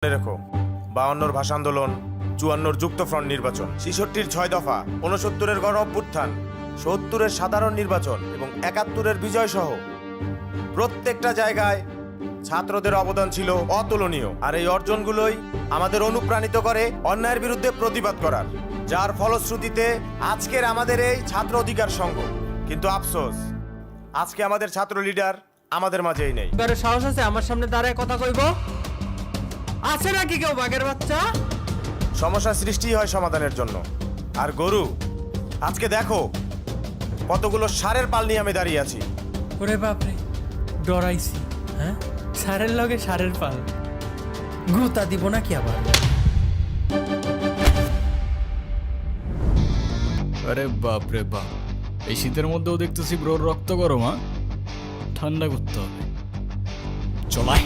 মনে রেখো 52 ভাষা আন্দোলন, 54 যুক্তফ্রন্ট নির্বাচন, 66 6 দফা, 69 গণ অভ্যুত্থান, 70 সাধারণ নির্বাচন এবং 71 বিজয় সহ প্রত্যেকটা জায়গায় ছাত্রদের অবদান ছিল অতুলনীয়। আর এই অর্জনগুলোই আমাদের অনুপ্রাণিত করে অন্যায়ের বিরুদ্ধে প্রতিবাদ করার, যার ফলশ্রুতিতে আজকের আমাদের এই ছাত্র অধিকার সংঘ। কিন্তু আফসোস, আজকে আমাদের ছাত্র লিডার আমাদের মাঝেই নেই। এবারে সাহস আছে আমার সামনে দাঁড়ায় কথা কইব? আছে নাকি কেউ বাঘের বাচ্চা? সমস্যা সৃষ্টি হয় সমাধানের জন্য। আর গরু, আজকে দেখো কতগুলো সারের পাল নিয়ে আমি দাঁড়িয়ে আছি। ওরে বাপরে, ডরাইছি। হ্যাঁ, সারের লগে সারের পাল, গুতা দিব নাকি আবার? আরে বাপ রে বাপ, এই শীতের মধ্যেও দেখতেছি ব্রোর রক্ত গরম। ঠান্ডা করতে হবে, চলাই।